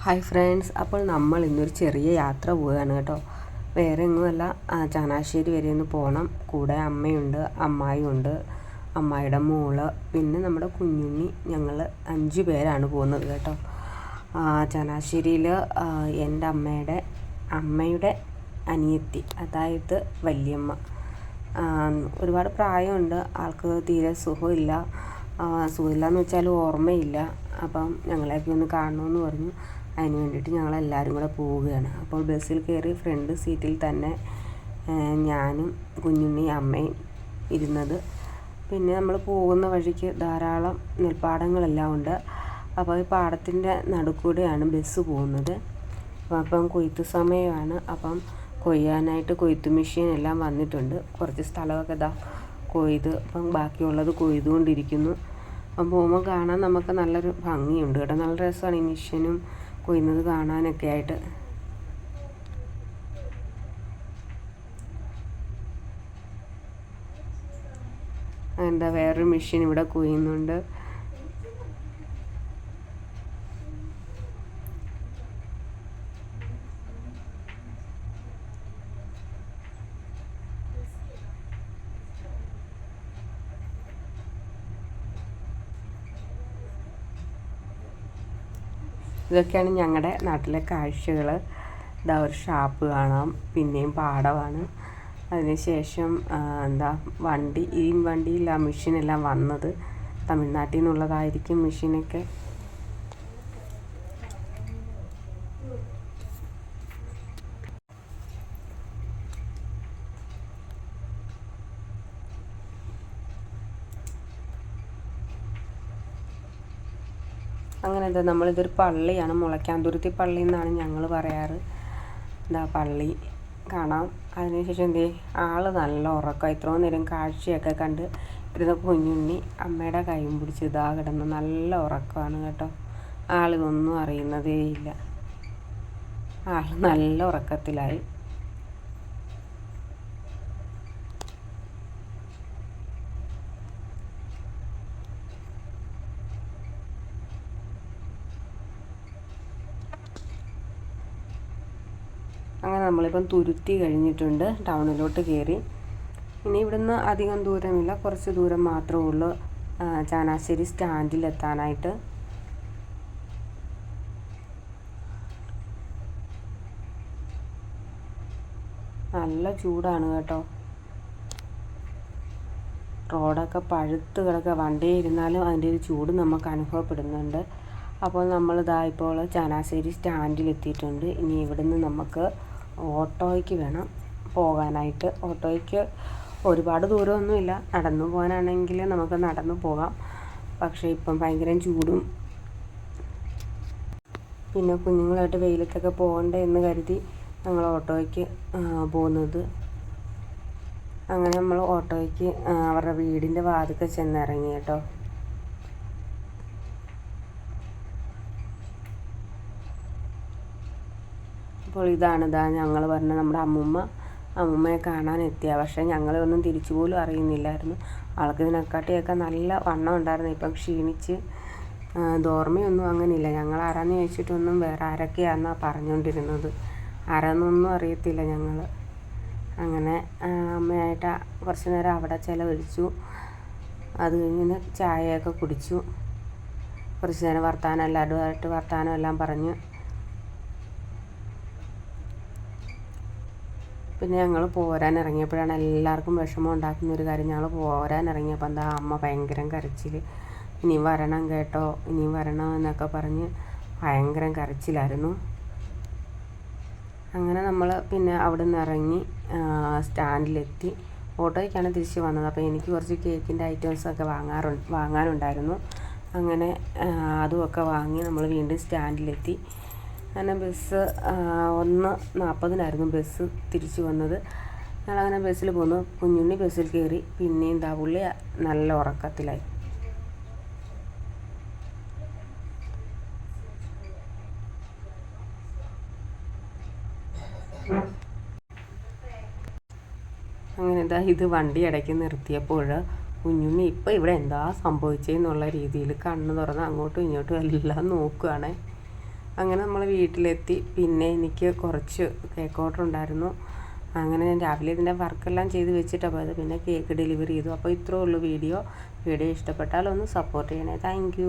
Hi friends, അപ്പോൾ നമ്മൾ ഇന്നൊരു ചെറിയ യാത്ര പോവുകയാണ് കേട്ടോ. വേറെ എങ്ങുമല്ല, ചങ്ങനാശ്ശേരി വരെ ഒന്ന് പോകണം. കൂടെ അമ്മയുണ്ട്, അമ്മായിയുണ്ട്, അമ്മായിയുടെ മോള്, പിന്നെ നമ്മുടെ കുഞ്ഞുണ്ണി. ഞങ്ങൾ 5 പേരാണ് പോകുന്നത് കേട്ടോ. ചങ്ങനാശ്ശേരിയിൽ എൻ്റെ അമ്മയുടെ അനിയത്തി, അതായത് വല്യമ്മ. ഒരുപാട് പ്രായമുണ്ട്, ആൾക്ക് തീരെ സുഖമില്ലെന്ന് വെച്ചാൽ ഓർമ്മയില്ല. അപ്പം ഞങ്ങളെയൊക്കെ ഒന്ന് കാണണമെന്ന് പറഞ്ഞു. അതിന് വേണ്ടിയിട്ട് ഞങ്ങളെല്ലാവരും കൂടെ പോവുകയാണ്. അപ്പോൾ ബസ്സിൽ കയറി ഫ്രണ്ട് സീറ്റിൽ തന്നെ ഞാനും കുഞ്ഞുണ്ണി അമ്മയും ഇരുന്നത്. പിന്നെ നമ്മൾ പോകുന്ന വഴിക്ക് ധാരാളം നെൽപ്പാടങ്ങളെല്ലാം ഉണ്ട്. അപ്പോൾ ഈ പാടത്തിൻ്റെ നടുക്കൂടെയാണ് ബസ് പോകുന്നത്. അപ്പം കൊയ്ത്ത് സമയമാണ്. അപ്പം കൊയ്യാനായിട്ട് കൊയ്ത്ത് മെഷീൻ എല്ലാം വന്നിട്ടുണ്ട്. കുറച്ച് സ്ഥലമൊക്കെ കൊയ്ത്, അപ്പം ബാക്കിയുള്ളത് കൊയ്തുകൊണ്ടിരിക്കുന്നു. അപ്പം പോകുമ്പോൾ കാണാൻ നമുക്ക് നല്ലൊരു ഭംഗിയുണ്ട് കേട്ടോ. നല്ല രസമാണ് ഈ മെഷീനും കൊയ്യുന്നത് കാണാനൊക്കെ ആയിട്ട്. വേറൊരു മെഷീൻ ഇവിടെ കൊയ്യുന്നുണ്ട്. ഇതൊക്കെയാണ് ഞങ്ങളുടെ നാട്ടിലെ കാഴ്ചകൾ. ഒരു ഷാപ്പ് കാണാം, പിന്നെയും പാടമാണ്. അതിനുശേഷം ഈ വണ്ടിയിൽ ആ മെഷീനെല്ലാം വന്നത് തമിഴ്നാട്ടിൽ നിന്നുള്ളതായിരിക്കും മെഷീനൊക്കെ. അങ്ങനെ നമ്മളിതൊരു പള്ളിയാണ്, മുളയ്ക്കാന്തുരുത്തി പള്ളി എന്നാണ് ഞങ്ങൾ പറയാറ്. പള്ളി കാണാം. അതിനുശേഷം ആൾ നല്ല ഉറക്കം. ഇത്രയും നേരം കാഴ്ചയൊക്കെ കണ്ട് ഇരുന്ന കുഞ്ഞുണ്ണി അമ്മയുടെ കൈയും പിടിച്ച് കിടന്ന് നല്ല ഉറക്കമാണ് കേട്ടോ. ആളിതൊന്നും അറിയുന്നതേയില്ല. ആൾ നല്ല ഉറക്കത്തിലായി. അങ്ങനെ നമ്മളിപ്പം തുരുത്തി കഴിഞ്ഞിട്ടുണ്ട്, ടൗണിലോട്ട് കയറി. ഇനി ഇവിടുന്ന് അധികം ദൂരമില്ല, കുറച്ച് ദൂരം മാത്രമേ ഉള്ളൂ ചങ്ങനാശ്ശേരി സ്റ്റാൻഡിലെത്താനായിട്ട്. നല്ല ചൂടാണ് കേട്ടോ. റോഡൊക്കെ പഴുത്ത് കിടക്കുക. വണ്ടിയിൽ ഇരുന്നാലും അതിൻ്റെ ഒരു ചൂട് നമുക്ക് അനുഭവപ്പെടുന്നുണ്ട്. അപ്പോൾ നമ്മൾ ഇപ്പോൾ ചങ്ങനാശ്ശേരി സ്റ്റാൻഡിലെത്തിയിട്ടുണ്ട്. ഇനി ഇവിടുന്ന് നമുക്ക് ഓട്ടോയ്ക്ക് വേണം പോകാനായിട്ട്. ഓട്ടോയ്ക്ക് ഒരുപാട് ദൂരമൊന്നുമില്ല, നടന്നു പോകാനാണെങ്കിൽ നമുക്ക് നടന്നു പോകാം. പക്ഷേ ഇപ്പം ഭയങ്കര ചൂടും പിന്നെ കുഞ്ഞുങ്ങളായിട്ട് വെയിലത്തൊക്കെ പോകണ്ടേ എന്ന് കരുതി ഞങ്ങൾ ഓട്ടോയ്ക്ക് പോകുന്നത്. അങ്ങനെ നമ്മൾ ഓട്ടോയ്ക്ക് അവരുടെ വീടിൻ്റെ വാതിൽക്കൽ ചെന്നിറങ്ങി കേട്ടോ. അപ്പോൾ ഇതാണ് ഞങ്ങൾ പറഞ്ഞ നമ്മുടെ അമ്മൂമ്മയെ കാണാൻ എത്തിയ. പക്ഷേ ഞങ്ങളെ ഒന്നും തിരിച്ചു പോലും അറിയുന്നില്ലായിരുന്നു. ആൾക്ക് ഇതിനെക്കാട്ടിയൊക്കെ നല്ല വണ്ണം ഉണ്ടായിരുന്നു. ഇപ്പം ക്ഷീണിച്ച് ഓർമ്മയൊന്നും അങ്ങനെയില്ല. ഞങ്ങൾ ആരാന്ന് ചോദിച്ചിട്ടൊന്നും വേറെ ആരൊക്കെയാണെന്നാണ് പറഞ്ഞുകൊണ്ടിരുന്നത്. ആരാന്നൊന്നും അറിയത്തില്ല ഞങ്ങൾ. അങ്ങനെ അമ്മയായിട്ട് കുറച്ച് നേരം അവിടെ ചിലവഴിച്ചു. അത് കഴിഞ്ഞ് ചായയൊക്കെ കുടിച്ചു. കുറച്ച് നേരം വർത്താനം എല്ലാം പറഞ്ഞ് പിന്നെ ഞങ്ങൾ പോരാൻ ഇറങ്ങിയപ്പോഴാണ് എല്ലാവർക്കും വിഷമം ഉണ്ടാക്കുന്ന ഒരു കാര്യം. ഞങ്ങൾ പോരാൻ ഇറങ്ങിയപ്പോൾ അമ്മ ഭയങ്കര കരച്ചിൽ. ഇനിയും വരണം കേട്ടോ, ഇനിയും വരണം എന്നൊക്കെ പറഞ്ഞ് ഭയങ്കര കരച്ചിലായിരുന്നു. അങ്ങനെ നമ്മൾ പിന്നെ അവിടെ നിന്ന് ഇറങ്ങി സ്റ്റാൻഡിലെത്തി. ഓട്ടോയ്ക്കാണ് തിരിച്ച് വന്നത്. അപ്പോൾ എനിക്ക് കുറച്ച് കേക്കിൻ്റെ ഐറ്റംസൊക്കെ വാങ്ങാനുണ്ടായിരുന്നു. അങ്ങനെ അതുമൊക്കെ വാങ്ങി നമ്മൾ വീണ്ടും സ്റ്റാൻഡിലെത്തി. അങ്ങനെ ബസ് 1:40 ബസ് തിരിച്ചു വന്നത്. ഞങ്ങളങ്ങനെ ബസ്സിൽ പോന്നു. കുഞ്ഞുണ്ണി ബസ്സിൽ കയറി. പിന്നെയും പുള്ളി നല്ല ഉറക്കത്തിലായി. അങ്ങനെ ഇത് വണ്ടി ഇടയ്ക്ക് നിർത്തിയപ്പോൾ കുഞ്ഞുണ്ണി ഇപ്പം ഇവിടെ എന്താ സംഭവിച്ചതെന്നുള്ള രീതിയിൽ കണ്ണ് തുറന്ന് അങ്ങോട്ടും ഇങ്ങോട്ടും എല്ലാം നോക്കുകയാണ്. അങ്ങനെ നമ്മൾ വീട്ടിലെത്തി. പിന്നെ എനിക്ക് കുറച്ച് കേക്ക് ഓർഡർ ഉണ്ടായിരുന്നു. അങ്ങനെ ഞാൻ രാവിലെ ഇതിൻ്റെ വർക്കെല്ലാം ചെയ്ത് വെച്ചിട്ടാണ് പോയത്. പിന്നെ കേക്ക് ഡെലിവറി ചെയ്തു. അപ്പോൾ ഇത്രേ ഉള്ളൂ വീഡിയോ ഇഷ്ടപ്പെട്ടാൽ ഒന്ന് സപ്പോർട്ട് ചെയ്യണേ. താങ്ക്